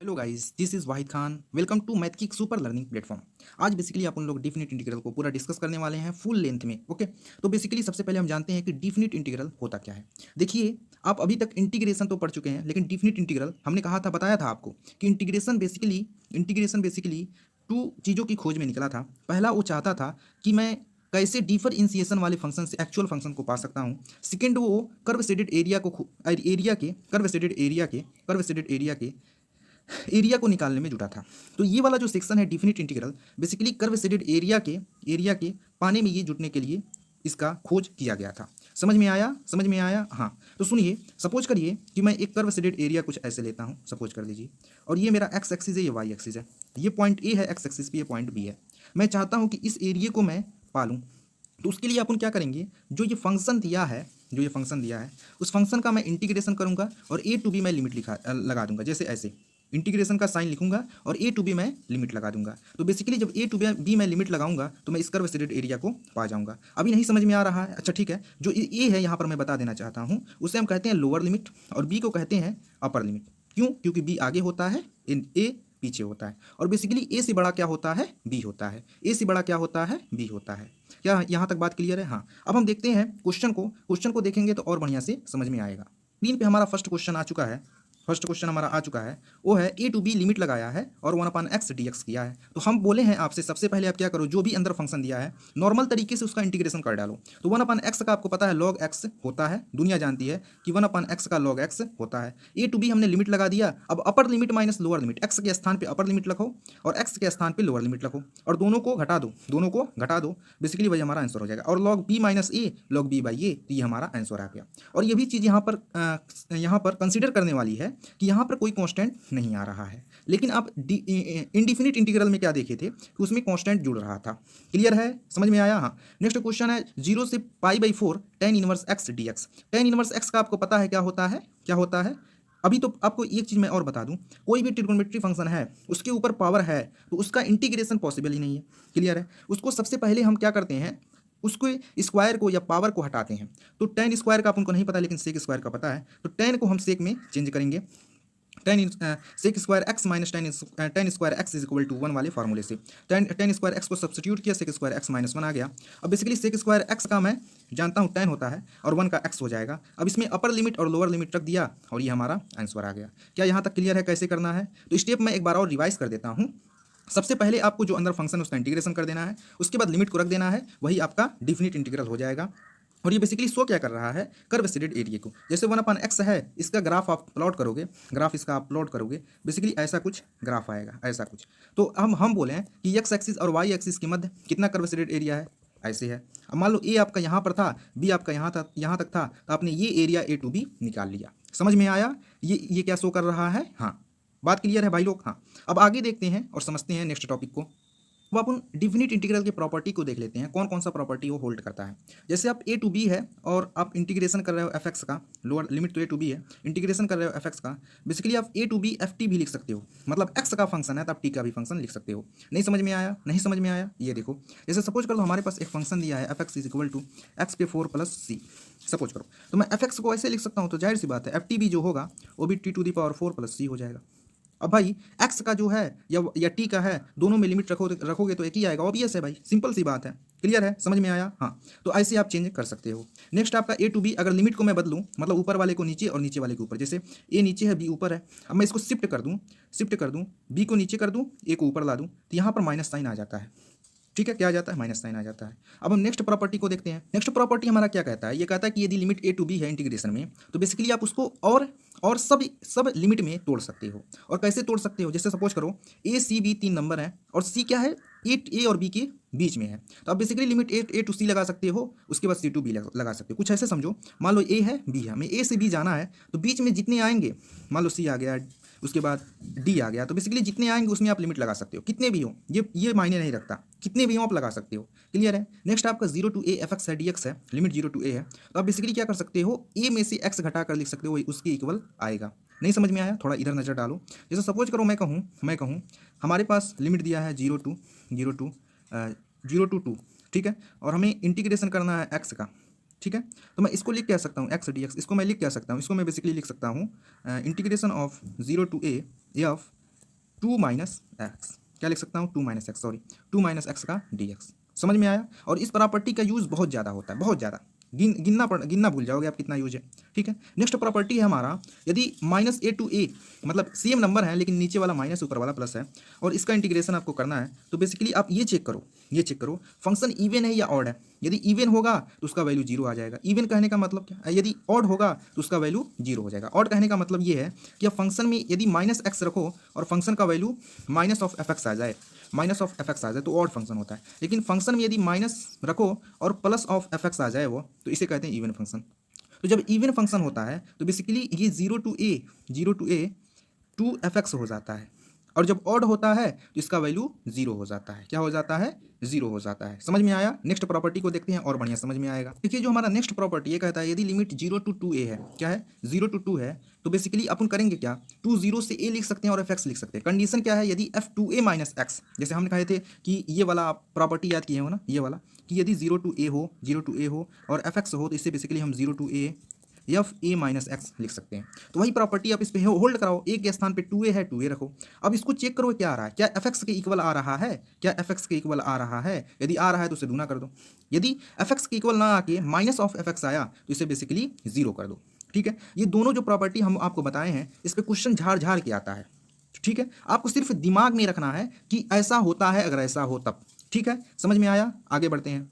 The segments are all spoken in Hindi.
Hello guys, this is Wahid Khan. Welcome to math की सुपर लर्निंग प्लेटफॉर्म। आज बेसिकली अपन लोग डिफिनिट इंटीग्रल को पूरा डिस्कस करने वाले हैं फुल लेंथ में। ओके, तो बेसिकली सबसे पहले हम जानते हैं कि डिफिनिट इंटीग्रल होता क्या है। देखिए, आप अभी तक इंटीग्रेशन तो पढ़ चुके हैं, लेकिन डिफिनिट इंटीग्रल हमने कहा था, बताया था आपको कि इंटीग्रेशन बेसिकली टू चीज़ों की खोज में निकला था। पहला, वो चाहता था कि मैं कैसे डिफरेंशिएशन वाले फंक्शन से एक्चुअल फंक्शन को पा सकता हूँ। सेकंड, वो कर्व शेडेड एरिया को एरिया के कर्व शेडेड एरिया के एरिया को निकालने में जुटा था। तो ये वाला जो सेक्शन है definite integral, basically curve shaded area के पाने में ये जुटने के लिए इसका खोज किया गया था। समझ में आया हाँ। तो सुनिए, सपोज करिए कि मैं एक कर्व शेडेड एरिया कुछ ऐसे लेता हूँ, सपोज कर लीजिए, और ये मेरा एक्स एक्सिस है, ये वाई एक्सिस है, ये पॉइंट ए है एक्स एक्सिस पे, ये पॉइंट बी है। मैं चाहता हूँ कि इस एरिया को मैं पालूँ। तो उसके लिए अपन क्या करेंगे, जो ये फंक्शन दिया है उस फंक्शन का मैं इंटीग्रेशन करूंगा और ए टू बी मैं लिमिट लगा दूंगा। जैसे ऐसे इंटीग्रेशन का साइन लिखूंगा और ए टू बी मैं लिमिट लगा दूंगा। तो बेसिकली जब ए टू बी मैं लिमिट लगाऊंगा तो मैं इस कर्व शेडेड एरिया को पा जाऊंगा। अभी नहीं समझ में आ रहा है? अच्छा ठीक है, जो ए है यहाँ पर मैं बता देना चाहता हूँ, उसे हम कहते हैं लोअर लिमिट और बी को कहते हैं अपर लिमिट। क्यों? क्योंकि बी आगे होता है, ए पीछे होता है, और बेसिकली ए से बड़ा क्या होता है? बी होता है। ए से बड़ा क्या होता है? बी होता है। क्या यहाँ तक बात क्लियर है? हाँ। अब हम देखते हैं क्वेश्चन को देखेंगे तो और बढ़िया से समझ में आएगा। 3 पे हमारा फर्स्ट क्वेश्चन हमारा आ चुका है। वो है ए टू बी लिमिट लगाया है और 1/x dx किया है। तो हम बोले हैं आपसे, सबसे पहले आप क्या करो, जो भी अंदर फंक्शन दिया है नॉर्मल तरीके से उसका इंटीग्रेशन कर डालो। तो 1/x का आपको पता है log x होता है, दुनिया जानती है कि 1/x का log x होता है। ए टू बी हमने लिमिट लगा दिया। अब अपर limit minus lower limit, x के स्थान पे अपर लिमिट रखो और एक्स के स्थान पे लोअर लिमिट रखो और दोनों को घटा दो। बेसिकली वही हमारा आंसर हो जाएगा। और log b minus A log b by A, तो ये हमारा आंसर आ गया। और ये भी चीज़ यहाँ पर कंसिडर करने वाली है कि यहाँ पर कोई कांस्टेंट नहीं आ रहा है। लेकिन आप इंडिफिनिट इंटीग्रल में क्या देखे थे कि उसमें कांस्टेंट जुड़ रहा था। क्लियर है? समझ में आया? हाँ। नेक्स्ट क्वेश्चन है 0 से π/4 tan inverse x dx। tan inverse x का आपको पता है क्या होता है? अभी तो आपको एक चीज़ मैं और बता दूं, कोई भी ट्रिग्नोमेट्री फंक्शन है उसके ऊपर पावर है तो उसका इंटीग्रेशन पॉसिबल ही नहीं है। क्लियर है? उसको सबसे पहले हम क्या करते हैं, उसको स्क्वायर को या पावर को हटाते हैं। तो टेन स्क्वायर का अपन नहीं पता, लेकिन सेक स्क्वायर का पता है। तो टेन को हम सेक में चेंज करेंगे, sec square x minus tan square x is equal to 1 वाले फार्मूले से। टेन स्क्वायर एक्स को सब्सटीट्यूट किया, सेक स्क्वायर एक्स माइनस 1 आ गया। अब बेसिकली सेक स्क्वायर एक्स का मैं जानता हूँ 10 होता है और 1 का एक्स हो जाएगा। अब इसमें अपर लिमिट और लोअर लिमिट रख दिया और ये हमारा आंसर आ गया। क्या यहाँ तक क्लियर है कैसे करना है? तो स्टेप मैं एक बार और रिवाइज कर देता हूँ। सबसे पहले आपको जो अंदर फंक्शन उसका इंटीग्रेशन कर देना है, उसके बाद लिमिट को रख देना है, वही आपका डिफिनिट इंटीग्रल हो जाएगा। और ये बेसिकली शो क्या कर रहा है? कर्व शेडेड एरिया को। जैसे 1/x है, इसका ग्राफ आप प्लॉट करोगे, बेसिकली ऐसा कुछ ग्राफ आएगा, ऐसा कुछ। तो हम बोले कि एक्स एक्सिस और वाई एक्सिस के मध्य कितना कर्व शेडेड एरिया है? ऐसे है। अब मान लो ए आपका यहाँ पर था, बी आपका यहाँ तक था, तो आपने ये एरिया ए टू बी निकाल लिया। समझ में आया? ये क्या शो कर रहा है? हाँ। बात क्लियर है भाई लोग? हाँ। अब आगे देखते हैं और समझते हैं नेक्स्ट टॉपिक को। वो अपन डिफिनिट इंटीग्रल की प्रॉपर्टी को देख लेते हैं, कौन कौन सा प्रॉपर्टी वो होल्ड करता है। जैसे आप ए टू बी है और आप इंटीग्रेशन कर रहे हो एफ एक्स का, लोअर लिमिट तो ए टू बी है, इंटीग्रेशन कर रहे हो एफ एक्स का, बेसिकली आप ए टू बी एफ टी भी लिख सकते हो। मतलब एक्स का फंक्शन है तो आप टी का भी फंक्शन लिख सकते हो। नहीं समझ में आया? नहीं समझ में आया? ये देखो, जैसे सपोज कर लो हमारे पास एक फंक्शन दिया है f x is equal to x पे 4 प्लस सी। सपोज करो तो मैं एफ एक्स को ऐसे लिख सकता हूँ, तो जाहिर सी बात है एफ टी भी जो होगा वो भी T to the power 4 plus C हो जाएगा। अब भाई एक्स का जो है या टी का है, दोनों में लिमिट रखोगे तो एक ही आएगा। ऑब्वियस है भाई, सिंपल सी बात है। क्लियर है? समझ में आया? हाँ। तो ऐसे आप चेंज कर सकते हो। नेक्स्ट आपका ए टू बी, अगर लिमिट को मैं बदलूँ, मतलब ऊपर वाले को नीचे और नीचे वाले को ऊपर, जैसे ए नीचे है बी ऊपर है, अब मैं इसको शिफ्ट कर दूँ, बी को नीचे कर दूँ, ए को ऊपर ला दूँ, तो यहाँ पर माइनस साइन आ जाता है। ठीक है, क्या आ जाता है? माइनस साइन आ जाता है। अब हम नेक्स्ट प्रॉपर्टी को देखते हैं। नेक्स्ट प्रॉपर्टी हमारा क्या कहता है? ये कहता है कि यदि लिमिट ए टू बी है इंटीग्रेशन में, तो बेसिकली आप उसको और सब लिमिट में तोड़ सकते हो। और कैसे तोड़ सकते हो? जैसे सपोज करो ए सी बी 3 नंबर है और सी क्या है? ए और बी के बीच में है, तो आप बेसिकली लिमिट ए टू सी लगा सकते हो, उसके बाद सी टू बी लगा सकते हो। कुछ ऐसे समझो, मान लो ए है बी है, हमें ए से बी जाना है, तो बीच में जितने आएंगे, मान लो सी आ गया, उसके बाद डी आ गया, तो बेसिकली जितने आएंगे उसमें आप लिमिट लगा सकते हो, कितने भी हो, ये मायने नहीं रखता, कितने भी हो आप लगा सकते हो। क्लियर है? नेक्स्ट आपका 0 टू ए एफ एक्स है डी एक्स है, लिमिट 0 टू ए है, तो आप बेसिकली क्या कर सकते हो, ए में से एक्स घटा कर लिख सकते हो, उसके इक्वल आएगा। नहीं समझ में आया? थोड़ा इधर नज़र डालो। जैसे सपोज करो मैं कहूँ हमारे पास लिमिट दिया है 0 टू 2, ठीक है, और हमें इंटीग्रेशन करना है एक्स का। ठीक है, तो मैं इसको लिख क्या सकता हूँ, एक्स डी एक्स, इसको मैं लिख क्या सकता हूँ, इसको मैं बेसिकली लिख सकता हूँ integration of 0 to a f two minus x, क्या लिख सकता हूँ, two minus x, sorry two minus x का डी एक्स। समझ में आया। और इस प्रॉपर्टी का यूज़ बहुत ज़्यादा होता है, बहुत ज़्यादा, गिनना भूल जाओगे आप कितना यूज है। ठीक है, नेक्स्ट प्रॉपर्टी है हमारा, यदि माइनस ए टू ए, मतलब सेम नंबर है लेकिन नीचे वाला माइनस ऊपर वाला प्लस है और इसका इंटीग्रेशन आपको करना है, तो बेसिकली आप ये चेक करो, ये चेक करो फंक्शन इवन है या ऑड है। यदि इवन होगा तो उसका वैल्यू जीरो आ जाएगा। इवन कहने का मतलब क्या, यदि ऑड होगा तो उसका वैल्यू जीरो हो जाएगा। ऑड कहने का मतलब ये है कि आप फंक्शन में यदि माइनस एक्स रखो और फंक्शन का value minus of F X आ जाए, माइनस ऑफ एफ एक्स आ जाए तो ऑड फंक्शन होता है। लेकिन फंक्शन में यदि माइनस रखो और प्लस ऑफ एफ एक्स आ जाए वो, तो इसे कहते हैं इवन फंक्शन। तो जब इवन फंक्शन होता है तो बेसिकली ये zero to a two f x हो जाता है, और जब ऑड होता है तो इसका वैल्यू जीरो हो जाता है। क्या हो जाता है, जीरो हो जाता है। समझ में आया। नेक्स्ट प्रॉपर्टी को देखते हैं और बढ़िया समझ में आएगा। देखिए जो हमारा नेक्स्ट प्रॉपर्टी ये कहता है यदि लिमिट जीरो टू टू ए है, क्या है, जीरो टू टू है, तो बेसिकली अपन करेंगे क्या, टू जीरो से ए लिख सकते हैं और एफ एक्स लिख सकते हैं। कंडीशन क्या है, यदि F two A minus x, जैसे हमने कहे थे कि ये वाला प्रॉपर्टी याद किए हो ना, ये वाला, कि यदि जीरो टू ए हो और एफ एक्स हो, तो इससे बेसिकली हम zero to a f a minus x लिख सकते हैं। तो वही प्रॉपर्टी आप इस पे होल्ड कराओ, ए के स्थान पे टू ए है, टू ए रखो। अब इसको चेक करो क्या आ रहा है, क्या एफ एक्स के इक्वल आ रहा है, क्या एफ एक्स के इक्वल आ रहा है। यदि आ रहा है तो उसे दूना कर दो, यदि एफ एक्स के इक्वल ना आके माइनस ऑफ एफ एक्स आया तो इसे बेसिकली जीरो कर दो। ठीक है, ये दोनों जो प्रॉपर्टी हम आपको बताए हैं इस पर क्वेश्चन झाड़ झाड़ के आता है। ठीक है, आपको सिर्फ दिमाग में रखना है कि ऐसा होता है अगर ऐसा हो तब। ठीक है, समझ में आया। आगे बढ़ते हैं,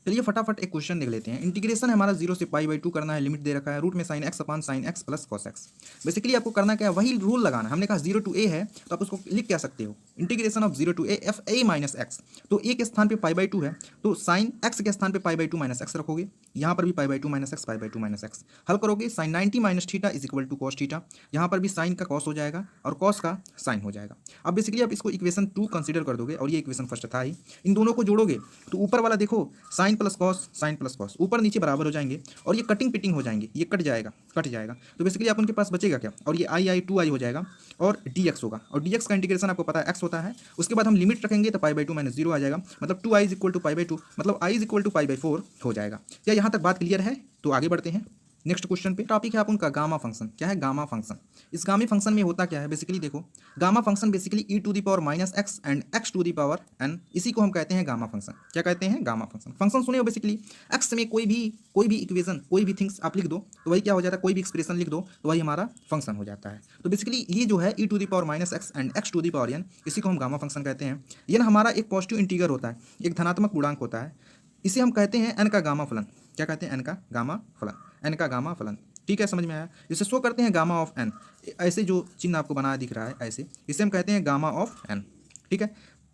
चलिए फटाफट एक क्वेश्चन देख लेते हैं। इंटीग्रेशन है हमारा 0 से पाई बाई 2 करना है, लिमिट दे रखा है रूट में sine x upon sine x plus cos x. Basically आपको करना क्या है, वही रूल लगाना है। हमने कहा 0 टू ए है तो आप उसको लिख क्या सकते हो, integration of 0 to a f a minus x. तो ए के स्थान पे पाई बाई 2 है तो साइन एक्स के स्थान पे पाई बाई 2 माइनस एक्स रखोगे, यहाँ पर भी pi by 2 minus x, pi by 2 minus x हल करोगे, sine 90 minus theta is equal to cos theta. यहाँ पर भी साइन का कॉस हो जाएगा और कॉस का साइन हो जाएगा। अब बेसिकली आप इसको इक्वेशन 2 कंसीडर कर दोगे और ये इक्वेशन फर्स्ट था ही। इन दोनों को जोड़ोगे तो ऊपर वाला देखो sine plus cos, sine plus cos ऊपर नीचे बराबर हो जाएंगे और ये कटिंग पिटिंग हो जाएंगे, ये कट जाएगा, कट जाएगा। तो बेसिकली आप उनके पास बचेगा क्या, और ये आई आई टू आई हो जाएगा और डी एक्स होगा, और डी एक्स का इंटीग्रेशन आपको पता है एक्स होता है। उसके बाद हम लिमिट रखेंगे तो पाई बाई 2 माइनस जीरो आ जाएगा, मतलब 2i is equal to pi by 2, मतलब i is equal to pi by 4 हो जाएगा। क्या यहाँ तक बात क्लियर है। तो आगे बढ़ते हैं नेक्स्ट क्वेश्चन पे। टॉपिक है आप उनका गामा फंक्शन। क्या है गामा फंक्शन, इस गामा फंक्शन में होता क्या है, बेसिकली देखो gamma function basically e to the power minus x and x to the power N, इसी को हम कहते हैं गामा फंक्शन। क्या कहते हैं, गामा फंक्शन। फंक्शन सुने हो, बेसिकली एक्स में कोई भी इक्वेशन, कोई भी थिंग्स आप लिख दो तो वही क्या हो जाता है, कोई भी एक्सप्रेशन लिख दो तो वही हमारा फंक्शन हो जाता है। तो बेसिकली ये जो है E to the power minus x and x to the power N, इसी को हम गामा फंक्शन कहते हैं। यह हमारा एक पॉजिटिव इंटीगर होता है, एक धनात्मक गुणांक होता है, इसे हम कहते हैं एन का गामा फलन। क्या कहते हैं, एन का गामा फलन, एन का गामा फलन। ठीक है, समझ में आया। इसे शो करते हैं गामा ऑफ एन, ऐसे जो चिन्ह आपको बनाया दिख रहा है ऐसे, इसे हम कहते हैं गामा ऑफ एन। ठीक है,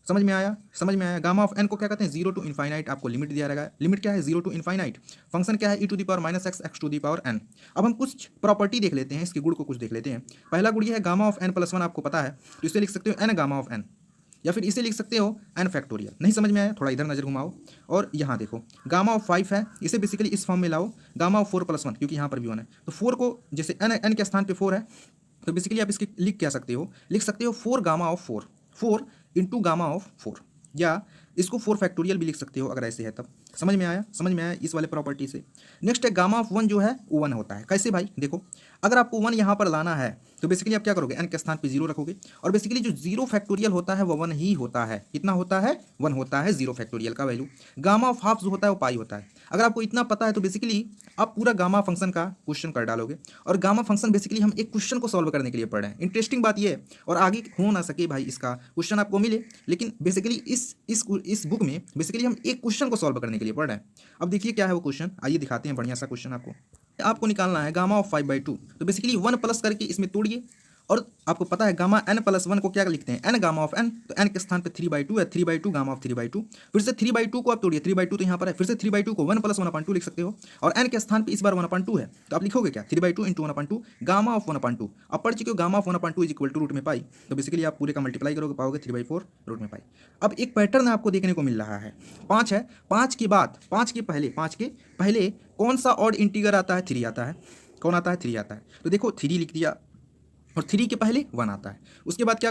समझ में आया, समझ में आया। गामा ऑफ एन को क्या कहते हैं, 0 टू इनफाइनाइट आपको लिमिट दिया रहेगा। लिमिट क्या है, 0 टू इनफाइनाइट। फंक्शन क्या है, E to the power minus X X to the power N. अब हम कुछ प्रॉपर्टी देख लेते हैं, इसके गुण को कुछ देख लेते हैं। पहला गुण ये है gamma of n plus one, आपको पता है तो इसे लिख सकते हो एन गामा ऑफ एन, या फिर इसे लिख सकते हो एन फैक्टोरियल। नहीं समझ में आया, थोड़ा इधर नजर घुमाओ और यहाँ देखो गामा ऑफ 5 है, इसे बेसिकली इस फॉर्म में लाओ गामा ऑफ 4 प्लस 1, क्योंकि यहाँ पर भी 1 है तो 4 को जैसे एन के स्थान पे 4 है तो बेसिकली आप इसके लिख क्या सकते हो, लिख सकते हो 4 gamma of 4, 4 into gamma of 4, या इसको 4 फैक्टोरियल भी लिख सकते हो अगर ऐसे है तब। समझ में आया, समझ में आया इस वाले प्रॉपर्टी से। नेक्स्ट है गामा ऑफ 1 जो है वो 1 होता है। कैसे भाई, देखो अगर आपको 1 यहाँ पर लाना है तो बेसिकली आप क्या करोगे, एन के स्थान पे 0 रखोगे और बेसिकली जो 0 फैक्टोरियल होता है वो 1 ही होता है। कितना होता है, 1 होता है 0 फैक्टोरियल का वैल्यू। गामा ऑफ हाफ जो होता है वो पाई होता है। अगर आपको इतना पता है तो बेसिकली आप पूरा गामा फंक्शन का क्वेश्चन कर डालोगे। और गामा फंक्शन बेसिकली हम एक क्वेश्चन को सॉल्व करने के लिए पढ़ रहे हैं। इंटरेस्टिंग बात ये है, और आगे हो ना सके भाई इसका क्वेश्चन आपको मिले, लेकिन बेसिकली इस बुक में बेसिकली हम एक क्वेश्चन को सॉल्व करने के लिए पढ़ रहे हैं। अब देखिए क्या है वो क्वेश्चन, आइए दिखाते हैं बढ़िया सा क्वेश्चन आपको निकालना है गामा ऑफ 5/2। तो बेसिकली 1 प्लस करके इसमें तोड़िए, और आपको पता है गामा n प्लस 1 को क्या लिखते हैं, n गामा ऑफ n, तो n के स्थान पे 3/2 है, 3/2 गामा ऑफ 3/2। फिर से 3/2 को आप तोड़िए, 3/2 तो यहाँ पर है, फिर से 3/2 को 1 प्लस 1/2 लिख सकते हो, और n के स्थान पे इस बार 1/2 है तो आप लिखोगे क्या, 3/2 इंटू 1/2 गामा ऑफ 1/2। अब पढ़ चुके हो gamma of 1/2 is equal to root में पाई, तो बेसिकली आप पूरे का मल्टीप्लाई करोगे पाओगे 3/4 रूट में पाई। अब एक पैटर्न आपको देखने को मिल रहा है, 5 है, 5 के बाद 5 के पहले कौन सा ऑड इंटीगर आता है, 3 आता है। कौन आता है, 3 आता है। तो देखो 3 लिख दिया और 3 के पहले 1 आता है। उसके बाद क्या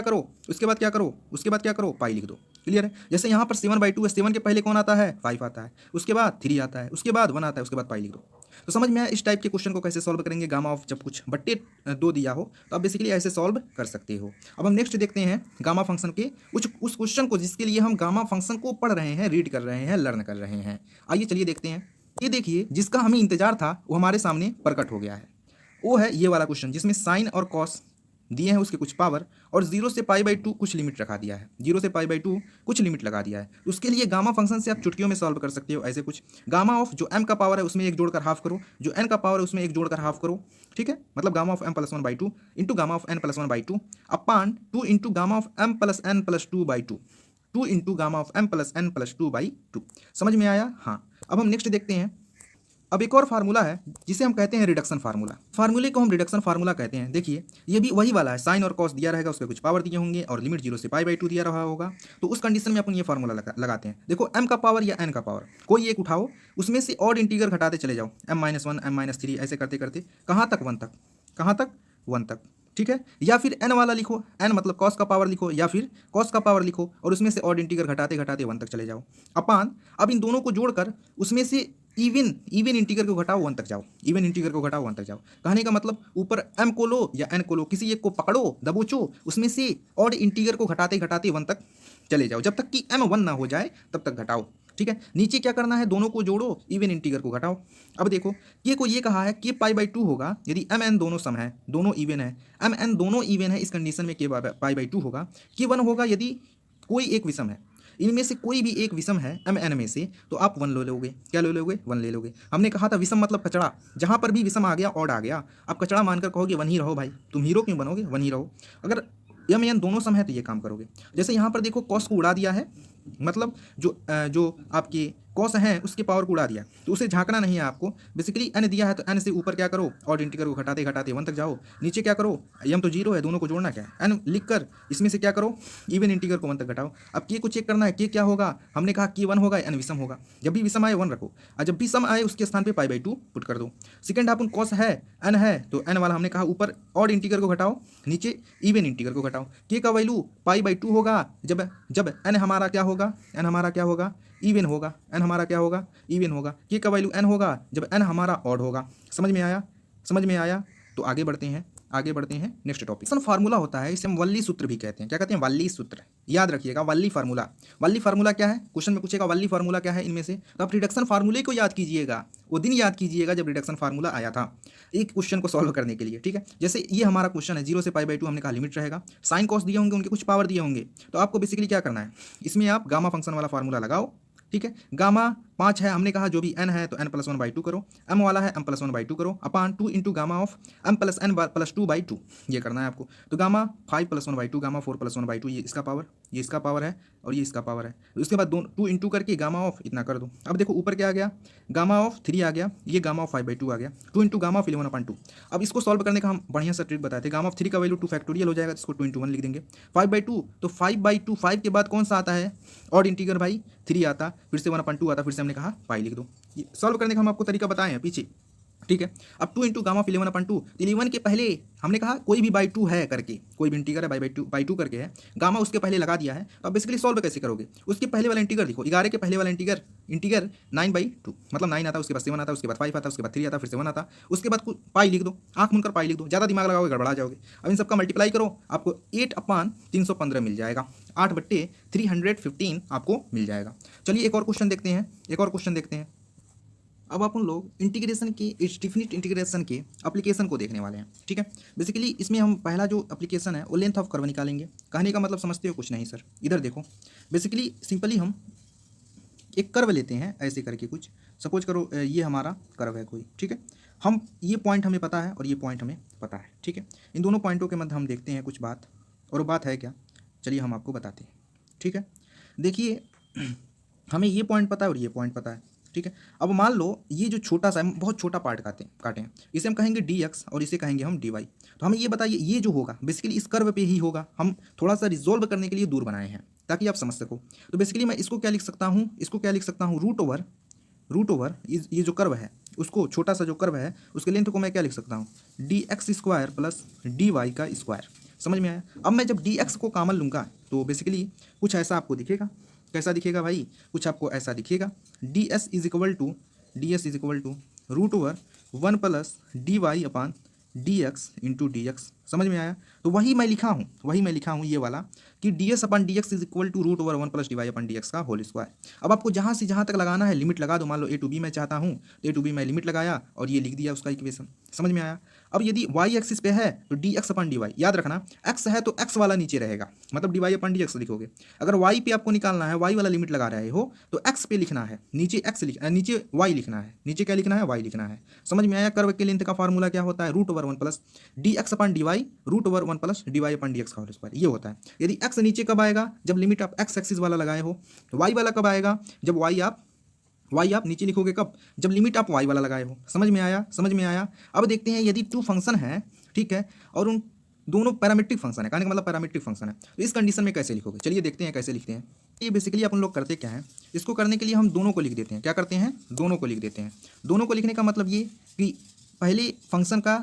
करो, पाई लिख दो। क्लियर है। जैसे यहाँ पर 7/2 है, 7 के पहले कौन आता है, 5 आता है। उसके बाद 3 आता है, उसके बाद 1 आता है, उसके बाद पाई लिख दो। तो समझ में आया इस टाइप के क्वेश्चन को कैसे सॉल्व करेंगे, गामा ऑफ जब कुछ बट्टे 2 दिया हो तो आप बेसिकली ऐसे सॉल्व कर सकते हो। अब हम नेक्स्ट देखते हैं गामा फंक्शन के उस क्वेश्चन को जिसके लिए हम गामा फंक्शन को पढ़ रहे हैं, रीड कर रहे हैं, लर्न कर रहे हैं। आइए चलिए देखते हैं। ये देखिए जिसका हमें इंतजार था वो हमारे सामने प्रकट हो गया है। वो है ये वाला क्वेश्चन जिसमें साइन और कॉस दिए हैं उसके कुछ पावर और 0 से π/2 कुछ लिमिट रखा दिया है, 0 से π/2 कुछ लिमिट लगा दिया है। उसके लिए गामा फंक्शन से आप चुटकियों में सॉल्व कर सकते हो ऐसे कुछ। गामा ऑफ जो m का पावर है उसमें एक जोड़कर हाफ करो, जो n का पावर है उसमें एक जोड़कर हाफ करो, ठीक है। मतलब gamma of m+1/2 into gamma of n+1/2 upon 2 into gamma of m+n+2/2, 2 into gamma of m+n+2/2। समझ में आया? हाँ। अब हम नेक्स्ट देखते हैं। अब एक और फार्मूला है जिसे हम कहते हैं रिडक्शन फार्मूला। फार्मूले को हम रिडक्शन फार्मूला कहते हैं। देखिए ये भी वही वाला है, साइन और कॉस दिया रहेगा, उसके कुछ पावर दिए होंगे और लिमिट 0 से π/2 दिया रहा होगा। तो उस कंडीशन में अपन ये फार्मूला लगाते हैं। देखो m का पावर या n का पावर कोई एक उठाओ, उसमें से ऑड इंटीगर घटाते चले जाओ, m-1 m-3 ऐसे करते करते कहाँ तक 1 तक, कहाँ तक 1 तक, ठीक है। या फिर n वाला लिखो, n मतलब कॉस का पावर लिखो या फिर कॉस का पावर लिखो और उसमें से ऑड इंटीगर घटाते घटाते 1 तक चले जाओ। अपान अब इन दोनों को जोड़कर उसमें से इवन इंटीगर को घटाओ 1 तक जाओ, इवन इंटीगर को घटाओ 1 तक जाओ। कहने का मतलब ऊपर m को लो या n को लो, किसी एक को पकड़ो दबोचो, उसमें से ऑड इंटीगर को घटाते घटाते 1 तक चले जाओ, जब तक कि m 1 ना हो जाए तब तक घटाओ, ठीक है। नीचे क्या करना है, दोनों को जोड़ो, इवन इंटीगर को घटाओ। अब देखो के को ये कहा है कि π/2 होगा यदि m n दोनों सम है, दोनों इवन है, m n दोनों इवन है, इस कंडीशन में के π/2 होगा। कि 1 होगा यदि कोई एक विषम है, इनमें से कोई भी एक विषम है m n में से, तो आप 1 ले लोगे। क्या ले लोगे? 1 ले लोगे। हमने कहा था विषम मतलब कचड़ा, जहाँ पर भी विषम आ गया ऑड आ गया आप कचड़ा मानकर कहोगे 1 ही रहो भाई, तुम हीरो क्यों बनोगे, 1 ही रहो। अगर m n दोनों सम है तो ये काम करोगे। जैसे यहाँ पर देखो कॉस को उड़ा दिया है, मतलब जो आपकी कॉस है उसके पावर को उड़ा दिया, तो उसे झांकना नहीं है आपको। बेसिकली n दिया है तो n से ऊपर क्या करो, ऑड इंटीगर को घटाते घटाते 1 तक जाओ। नीचे क्या करो, m तो 0 है, दोनों को जोड़ना क्या है, n लिख कर इसमें से क्या करो, इवन इंटीगर को 1 तक घटाओ। अब के को चेक करना है, के क्या होगा, हमने कहा कि 1 होगा, n विषम होगा। जब भी विषम आए 1 रखो और जब भी सम आए उसके स्थान पे π/2 पुट कर दो। सेकंड अपन कॉस है n है तो n वाला हमने कहा ऊपर ऑड इंटीगर को घटाओ, नीचे इवन इंटीगर को घटाओ। के का वैल्यू π/2 होगा जब n हमारा क्या होगा, n हमारा क्या होगा, इवन होगा, n हमारा क्या होगा, इवन होगा। के का वैल्यू n होगा जब n हमारा ऑड होगा। समझ में आया? समझ में आया? तो आगे बढ़ते हैं नेक्स्ट टॉपिक। फार्मूला होता है, इसे हम वल्ली सूत्र भी कहते हैं। क्या कहते हैं? वल्ली सूत्र। याद रखिएगा वल्ली फार्मूला। वल्ली फार्मूला क्या है, क्वेश्चन में पूछेगा वल्ली फार्मूला क्या है इनमें से, तो आप रिडक्शन फार्मूले को याद कीजिएगा, वो दिन याद कीजिएगा जब रिडक्शन फार्मूला आया था एक क्वेश्चन को सॉल्व करने के लिए, ठीक है। जैसे ये हमारा क्वेश्चन है 0 से π/2, हमने कहा लिमिट रहेगा, साइन कॉस दिए होंगे, उनके कुछ पावर दिए होंगे, तो आपको बेसिकली क्या करना है, इसमें आप गामा फंक्शन वाला फार्मूला लगाओ, ठीक है। गामा 5 है, हमने कहा जो भी n है तो n+1/2 करो, m वाला है m+1/2 करो, अपान 2 इंटू गामा ऑफ m+n+2/2 ये करना है आपको। तो गामा 5+1/2, गामा 4+1/2, ये इसका पावर है और ये इसका पावर है। उसके बाद 2 इंटू करके गामा ऑफ इतना कर दो। अब देखो ऊपर क्या आ गया, गामा ऑफ 3 आ गया, ये गामा ऑफ 5/2 आ गया, 2 इंटू गामा ऑफ 11/2। अब इसको सॉल्व करने का हम बढ़िया सा ट्रिक बताते हैं। गामा ऑफ 3 का वैल्यू 2 फैक्टोरियल हो जाएगा, इसको 2 इंटू 1 लिख देंगे। 5/2 तो 5/2, 5 के बाद कौन सा आता है, ऑड इंटीगर भाई 3 आता, फिर से 1/2 आता, फिर से हमने कहा पाई लिख दो। ये सॉल्व करने का हम आपको तरीका बताए हैं पीछे, ठीक है। अब 2 इंटू गामा ऑफ 11/2, 11 के पहले हमने कहा कोई भी बाई 2 है करके, कोई भी इंटीगर है बाई टू करके है, गामा उसके पहले लगा दिया है, तो आप बेसिकली सॉल्व कैसे करोगे, उसके पहले वाला इंटीगर लिखो, 11 के पहले वाला इंटीगर 9/2 मतलब 9 आता है, उसके बाद 7 आता है, उसके बाद 5 आता है, उसके बाद 3 आता है, फिर से 1 आता, उसके बाद पाई लिख दो, आँख मुनकर पाई लिख दो, ज़्यादा दिमाग लगाओगे गड़बड़ा जाओगे। अब इन सबका मल्टीप्लाई करो, आपको 8/315 मिल जाएगा, 8/315 आपको मिल जाएगा। चलिए एक और क्वेश्चन देखते हैं। अब अपन लोग इंटीग्रेशन के, डिफिनिट इंटीग्रेशन के एप्लीकेशन को देखने वाले हैं, ठीक है। बेसिकली इसमें हम पहला जो एप्लीकेशन है वो लेंथ ऑफ कर्व निकालेंगे। कहने का मतलब समझते हो? कुछ नहीं सर, इधर देखो, बेसिकली सिंपली हम एक कर्व लेते हैं ऐसे करके, कुछ सपोज करो ये हमारा कर्व है कोई, ठीक है। हम ये पॉइंट हमें पता है और ये पॉइंट हमें पता है, ठीक है। इन दोनों पॉइंटों के मध्य हम देखते हैं कुछ बात, और वो बात है क्या, चलिए हम आपको बताते हैं, ठीक है। देखिए हमें ये पॉइंट पता है और ये पॉइंट पता है, ठीक है। अब मान लो ये जो छोटा सा बहुत छोटा पार्ट काटें, इसे हम कहेंगे dx और इसे कहेंगे हम dy। तो हमें ये बताइए ये जो होगा बेसिकली इस कर्व पे ही होगा, हम थोड़ा सा रिजोल्व करने के लिए दूर बनाए हैं ताकि आप समझ सको। तो बेसिकली मैं इसको क्या लिख सकता हूँ, रूट ओवर ये जो कर्व है उसको, छोटा सा जो कर्व है उसके लेंथ को मैं क्या लिख सकता हूँ, dx² प्लस dy का स्क्वायर। समझ में आया? अब मैं जब dx को कॉमन लूँगा तो बेसिकली कुछ ऐसा आपको दिखेगा। कैसा दिखेगा भाई? कुछ आपको ऐसा दिखेगा, ds is equal to √1 plus D y upon d x into D x. समझ में आया? तो वही मैं लिखा हूँ ये वाला कि d S upon D x is equal to √1 plus D Y upon D x का होल स्क्वायर। अब आपको जहाँ से जहाँ तक लगाना है लिमिट लगा दो। मान लो ए टू बी मैं चाहता हूँ तो ए टू बी मैं लिमिट लगाया और ये लिख दिया उसका इक्वेशन। समझ में आया? अब यदि वाई एक्सिस पे है तो d X upon D Y, याद रखना एक्स है तो एक्स वाला नीचे रहेगा, मतलब D Y upon D x लिखोगे। अगर वाई पे आपको निकालना है, वाई वाला लिमिट लगा रहे हो तो एक्स पे लिखना है, नीचे नीचे वाई लिखना है, नीचे क्या लिखना है? वाई लिखना है। समझ में आया? कर्व के लेंथ का फार्मूला क्या होता है? √1 plus D X upon D Y √1 plus D Y upon D x का होल स्क्वायर, ये होता है। यदि एक्स नीचे कब आएगा? जब लिमिट आप एक्स एक्सिस वाला लगाए हो। वाई वाला कब आएगा? जब वाई आप नीचे लिखोगे कब? जब लिमिट आप वाई वाला लगाए हो। समझ में आया? समझ में आया? अब देखते हैं यदि टू फंक्शन है, ठीक है, और उन दोनों पैरामीट्रिक फंक्शन है, कहने का मतलब पैरामीट्रिक फंक्शन है, तो इस कंडीशन में कैसे लिखोगे? चलिए देखते हैं कैसे लिखते हैं। ये बेसिकली अपन लोग करते क्या है, इसको करने के लिए हम दोनों को लिख देते हैं। क्या करते हैं? दोनों को लिख देते हैं। दोनों को लिखने का मतलब ये कि पहले फंक्शन का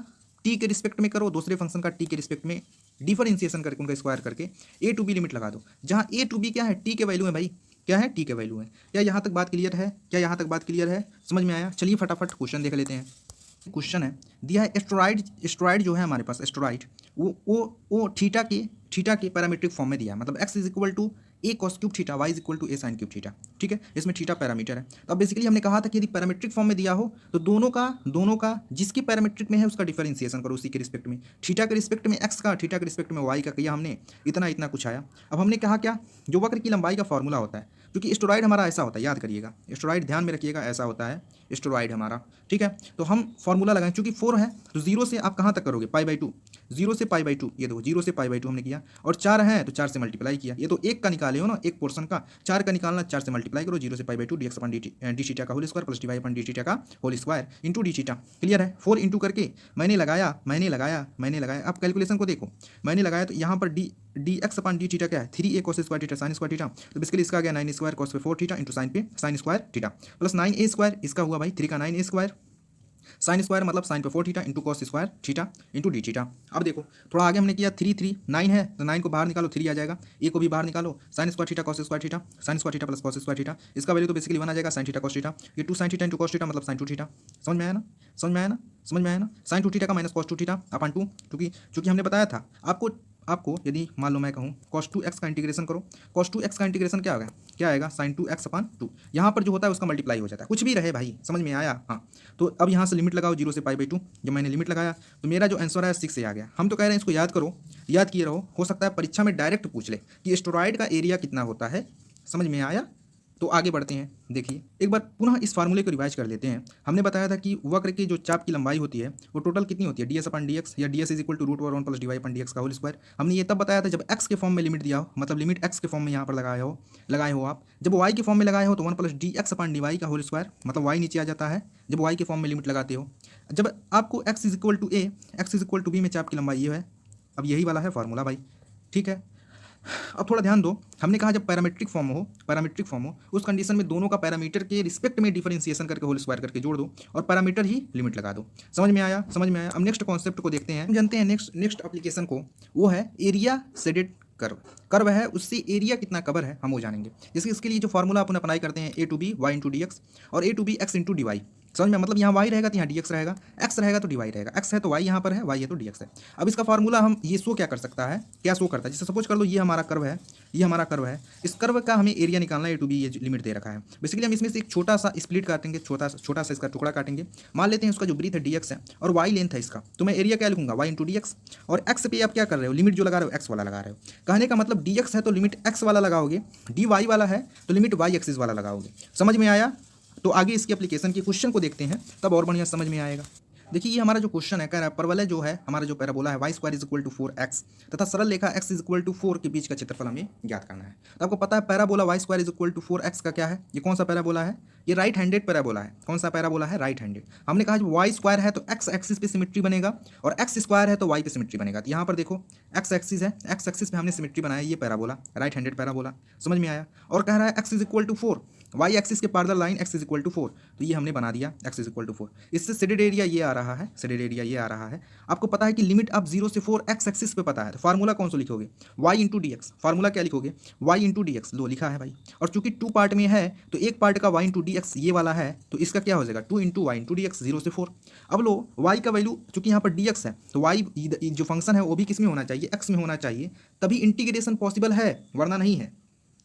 टी के रिस्पेक्ट में करो, दूसरे फंक्शन का टी के रिस्पेक्ट में डिफरेंशिएशन करके उनका स्क्वायर करके ए टू बी लिमिट लगा दो। जहाँ ए टू बी क्या है? टी के वैल्यू है भाई, क्या है? टी के वैल्यू है। क्या यहाँ तक बात क्लियर है? क्या यहाँ तक बात क्लियर है? समझ में आया? चलिए फटाफट क्वेश्चन देख लेते हैं। क्वेश्चन है दिया है एस्टेरॉइड जो है हमारे पास एस्टेरॉइड वो थीटा के पैरामीट्रिक फॉर्म में दिया है, मतलब x is equal to a cos cube theta, y is equal to a sine cube theta. ठीक है, इसमें थीटा पैरामीटर है। तो अब बेसिकली हमने कहा था कि यदि पैरामीट्रिक फॉर्म में दिया हो तो दोनों का जिसके पैरामीट्रिक में है उसका डिफरेंशिएशन करो उसी के रिस्पेक्ट में। थीटा के रिस्पेक्ट में x का, थीटा के रिस्पेक्ट में y का किया हमने, इतना कुछ आया। अब हमने कहा क्या, जो वक्र की लंबाई का फॉर्मूला होता है, क्योंकि एस्टेरॉइड हमारा ऐसा होता है, याद करिएगा, एस्टेरॉइड ध्यान में रखिएगा, ऐसा होता है एस्टेरॉइड हमारा। ठीक है, तो हम फॉर्मूला लगाएं, चूंकि 4 है तो 0 से आप कहाँ तक करोगे? π/2, 0 से π/2, ये देखो 0 से π/2 हमने किया, और 4 है तो 4 से मल्टीप्लाई किया। ये तो एक का निकाले हो ना, एक पोर्शन का, 4 का निकालना, 4 से मल्टीप्लाई करो, 0 से π/2 D X upon D theta का whole square plus D Y upon D theta का whole square into D theta. Clear है? 4 इंटू करके मैंने लगाया। आप कैलकुलेशन को देखो, मैंने लगाया तो यहाँ पर D X upon D theta क्या है? 3a cos square theta sine square theta, तो बेसिकली इसका आ गया 9 स्क्वायर cos पे 4 थीटा इंटू साइन पे sine square theta plus 9a square, इसका हुआ भाई 3 का 9a स्क्वायर साइन स्क्वायर मतलब साइन पे 4 theta into cos square theta into D theta. अब देखो थोड़ा आगे हमने किया 3 9 है तो 9 को बाहर निकालो, 3 आ जाएगा, ए को भी बाहर निकालो, sine square theta cos square theta, sine square theta plus cos square theta, इसका वैल्यू तो बेसिकली 1 आ जाएगा, साइन थीटा कॉस थीटा, ये 2 sine theta into cos theta मतलब साइन 2 थीटा। समझ में आया ना? साइन 2 थीटा का माइनस कॉस 2 थीटा अपन 2, क्योंकि हमने बताया था आपको यदि मान लो मैं कहूँ cos 2x का इंटीग्रेशन करो, cos 2x का इंटीग्रेशन क्या आएगा? sin 2x अपन 2, यहाँ पर जो होता है उसका मल्टीप्लाई हो जाता है, कुछ भी रहे भाई। समझ में आया? हाँ, तो अब यहाँ से लिमिट लगाओ 0 से π/2, जब मैंने लिमिट लगाया तो मेरा जो आंसर है 6 से आ गया। हम तो कह रहे हैं इसको याद करो, याद किए रहो, हो सकता है परीक्षा में डायरेक्ट पूछ ले कि एस्टेरॉइड का एरिया कितना होता है। समझ में आया? तो आगे बढ़ते हैं, देखिए एक बार पुनः इस फार्मूले को रिवाइज कर लेते हैं। हमने बताया था कि वक्र की जो चाप की लंबाई होती है वो टोटल कितनी होती है? D S upon D X, या D S is equal to √1 plus D Y upon D x का होल स्क्वायर। हमने ये तब बताया था जब एक्स के फॉर्म में लिमिट दिया हो, मतलब लिमिट एक्स के फॉर्म में यहाँ पर लगाए हो आप। जब वाई के फॉर्म में लगाए हो तो 1 plus D X upon D Y का होल स्क्वायर, मतलब वाई नीचे आ जाता है जब वाई के फॉर्म में लिमिट लगाते हो। जब आपको x is equal to A, x is equal to b में चाप की लंबाई ये है। अब यही वाला है फॉर्मूला भाई, ठीक है। अब थोड़ा ध्यान दो, हमने कहा जब पैरामीट्रिक फॉर्म हो उस कंडीशन में दोनों का पैरामीटर के रिस्पेक्ट में डिफरेंशिएशन करके होल स्क्वायर करके जोड़ दो और पैरामीटर ही लिमिट लगा दो। समझ में आया? अब नेक्स्ट कॉन्सेप्ट को देखते हैं, जानते हैं नेक्स्ट एप्लीकेशन को, वो है एरिया शेडेड कर्व है, उससे एरिया कितना कवर है हम वो जानेंगे। जैसे इसके लिए जो फॉर्मूला अपन अप्लाई करते हैं, A to B Y into D X और A to B X into D Y. समझ में? मतलब यहाँ y रहेगा तो यहाँ dx रहेगा, x रहेगा तो dy रहेगा, x है तो y यहाँ पर है, y है तो dx है। अब इसका फार्मूला हम ये शो क्या कर सकता है, क्या शो करता है? जैसे सपोज कर लो ये हमारा कर्व है, इस कर्व का हमें एरिया निकालना है, ए टू बी ये लिमिट दे रखा है। बेसिकली हम इसमें से एक छोटा सा स्प्लिट काटेंगे, छोटा सा इसका टुकड़ा काटेंगे। मान लेते हैं उसका जो ब्रीथ है dx है और y लेंथ है इसका, तो मैं एरिया क्या लिखूंगा? y इंटू डी एक्स, और x पे आप क्या कर रहे हो? लिमिट जो लगा रहे हो x वाला लगा रहे हो। कहने का मतलब dx है तो लिमिट x वाला लगाओगे, dy वाला है तो लिमिट y एक्सिस वाला लगाओगे। समझ में आया? तो आगे इसकी एप्लीकेशन के क्वेश्चन को देखते हैं, तब और बढ़िया समझ में आएगा। देखिए ये हमारा जो क्वेश्चन है, कह रहा है परवलय जो है हमारा जो पैराबोला है y square is equal to 4x तथा सरल रेखा x इज इक्वल टू 4 के बीच का क्षेत्रफल हमें ज्ञात करना है। तो आपको पता है parabola y square is equal to 4x का क्या है? ये कौन सा पैराबोला है? ये राइट हैंडेड पैराबोला है। कौन सा पैराबोला है? Right handed. हमने कहा जब y स्क्वायर है तो x एक्सिस पे सिमेट्री बनेगा और x स्क्वायर है तो y पे सिमेट्री बनेगा। तो यहाँ पर देखो x एक्सिस है, x एक्सिस पे हमने सिमेट्री बनाया, ये पैराबोला राइट हैंडेड पैराबोला। समझ में आया? और कह रहा है x is equal to 4, Y axis के parallel line x is equal to 4, तो ये हमने बना दिया x इज इक्वल टू 4। इससे शेडेड एरिया ये आ रहा है, शेडेड एरिया ये आ रहा है। आपको पता है कि लिमिट आप 0 से 4 x एक्सिस पे पता है, तो फार्मूला कौन सा लिखोगे, y into D x. Formula क्या लिखोगे, y इंटू डी एक्स, लो लिखा है भाई। और चूंकि 2 पार्ट में है तो एक पार्ट का y इंटू डी एक्स ये वाला है, तो इसका क्या हो जाएगा 2 into y into D x, 0 से 4। अब लो y का वैल्यू चूंकि यहाँ पर डी एक्स है, तो y जो फंक्शन है वो भी किस में होना चाहिए, x में होना चाहिए, तभी इंटीग्रेशन पॉसिबल है, वरना नहीं है।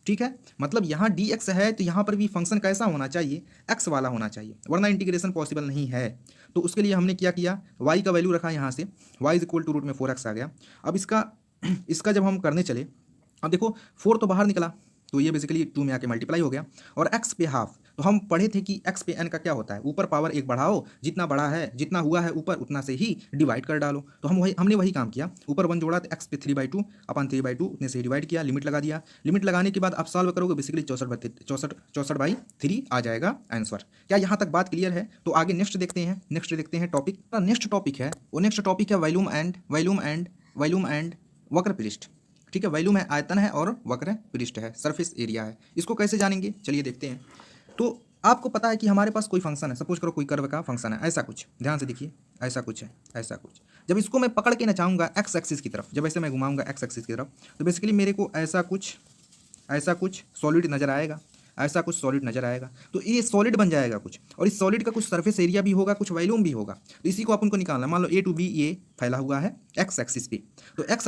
ठीक है, मतलब यहाँ डी एक्स है तो यहाँ पर भी फंक्शन कैसा होना चाहिए, एक्स वाला होना चाहिए, वरना इंटीग्रेशन पॉसिबल नहीं है। तो उसके लिए हमने क्या किया, y का वैल्यू रखा यहाँ से, y is equal to root में 4x आ गया। अब इसका जब हम करने चले, अब देखो 4 तो बाहर निकला, तो ये बेसिकली 2 में आके मल्टीप्लाई हो गया, और x पे हाफ, तो हम पढ़े थे कि x पे n का क्या होता है, ऊपर पावर 1 बढ़ाओ, जितना बड़ा है जितना हुआ है ऊपर उतना से ही डिवाइड कर डालो। तो हमने वही काम किया, ऊपर 1 जोड़ा तो x पे 3/2 अपन 3/2 उतने से डिवाइड किया, लिमिट लगा दिया। लिमिट लगाने के बाद आप सॉल्व करोगे बेसिकली 64/3 आ जाएगा आंसर। क्या यहाँ तक बात क्लियर है? तो आगे नेक्स्ट देखते हैं टॉपिक। नेक्स्ट टॉपिक है वॉल्यूम एंड वक्र पृष्ठ। ठीक है, वॉल्यूम है, आयतन है, और वक्र पृष्ठ है, सरफेस एरिया है। इसको कैसे जानेंगे, चलिए देखते हैं। तो आपको पता है कि हमारे पास कोई फंक्शन है, सपोज करो कोई कर्व का फंक्शन है, ऐसा कुछ, ध्यान से देखिए, ऐसा कुछ है, ऐसा कुछ। जब इसको मैं पकड़ के नचाऊंगा एक्स एक्सिस की तरफ, जब ऐसे मैं घुमाऊंगा एक्स एक्सिस की तरफ, तो बेसिकली मेरे को ऐसा कुछ सॉलिड नजर आएगा, ऐसा कुछ सॉलिड नजर आएगा। तो ये सॉलिड बन जाएगा कुछ, और इस सॉलिड का कुछ सरफेस एरिया भी होगा, कुछ वॉल्यूम भी होगा। तो इसी को अपन को निकालना है। मान लो ए टू बी ये फैला हुआ है एक्स एक्सिस पे, तो एक्स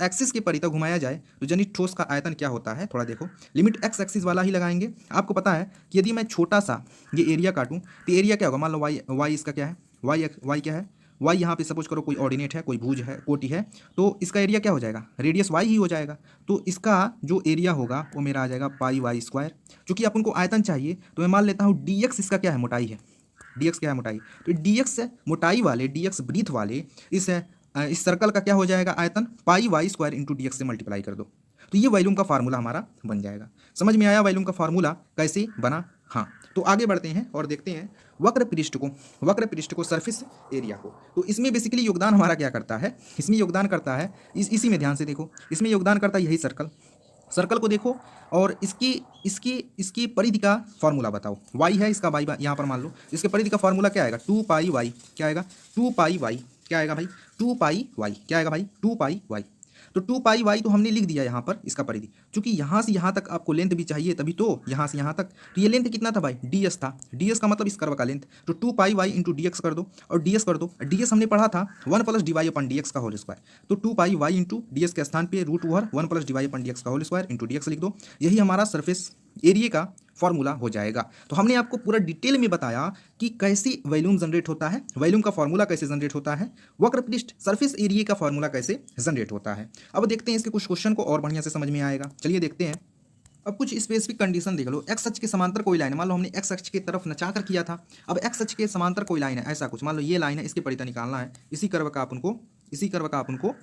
एक्सिस के परितः घुमाया जाए तो जनित ठोस का आयतन क्या होता है, थोड़ा देखो। लिमिट एक्स एक्सिस वाला ही लगाएंगे। आपको पता है कि यदि मैं छोटा सा ये एरिया काटूं तो एरिया क्या होगा, मान लो वाई इसका क्या है, वाई क्या है, वाई यहाँ पे सपोज करो कोई ऑर्डिनेट है, कोई भुज है, कोटि है, तो इसका एरिया क्या हो जाएगा, रेडियस वाई ही हो जाएगा। तो इसका जो एरिया होगा वो मेरा आ जाएगा पाई वाई स्क्वायर। चूंकि अपन को आयतन चाहिए तो मैं मान लेता हूँ डी एक्स इसका क्या है, मोटाई है, डी एक्स क्या है, मोटाई। तो डी एक्स मोटाई वाले, डी एक्स ब्रीथ वाले इस सर्कल का क्या हो जाएगा आयतन, pi Y square into D X से मल्टीप्लाई कर दो, तो ये वॉल्यूम का फार्मूला हमारा बन जाएगा। समझ में आया वॉल्यूम का फार्मूला कैसे बना? हाँ, तो आगे बढ़ते हैं और देखते हैं वक्र पृष्ठ को सरफेस एरिया को। तो इसमें बेसिकली योगदान हमारा क्या करता है, इसमें योगदान करता है इसी में ध्यान से देखो, इसमें योगदान करता है यही सर्कल को देखो, और इसकी परिधि का फार्मूला बताओ। y है, इसका y यहाँ पर मान लो, इसके परिधि का फार्मूला क्या आएगा, 2 पाई वाई, क्या आएगा 2 पाई वाई, क्या आएगा भाई 2 पाई वाई, क्या आएगा भाई 2 पाई वाई। तो 2 पाई वाई तो हमने लिख दिया यहाँ पर इसका परिधि, क्योंकि यहाँ से यहाँ तक आपको लेंथ भी चाहिए, तभी तो यहाँ से यहाँ तक, तो ये लेंथ कितना था भाई, डी एस था, डी एस का मतलब इस कर्व का लेंथ। तो 2 pi Y into D x कर दो, और डी एस कर दो, डी एस हमने पढ़ा था 1 plus D Y upon D x का होल स्क्वायर। तो 2 pi Y into D S के स्थान पे root over 1 plus D Y upon D x का whole square into D X लिख दो, यही हमारा सरफेस एरिया का फॉर्मूला हो जाएगा। तो हमने आपको पूरा डिटेल में बताया कि कैसे वॉल्यूम जनरेट होता है, वॉल्यूम का फॉर्मूला कैसे जनरेट होता है, वक्र पृष्ठ सरफेस एरिया का फॉर्मूला कैसे जनरेट होता है। अब देखते हैं इसके कुछ क्वेश्चन को और बढ़िया से समझ में आएगा। चलिए देखते हैं। अब कुछ स्पेसिफिक कंडीशन देख लो। एक्स अक्ष के समांतर कोई लाइन है, मान लो हमने एक्स अक्ष की तरफ नचा कर किया था, अब एक्स अक्ष के समांतर कोई लाइन है, ऐसा कुछ, मान लो ये लाइन है, इसके परितः निकालना है, इसी कर्व का अपन को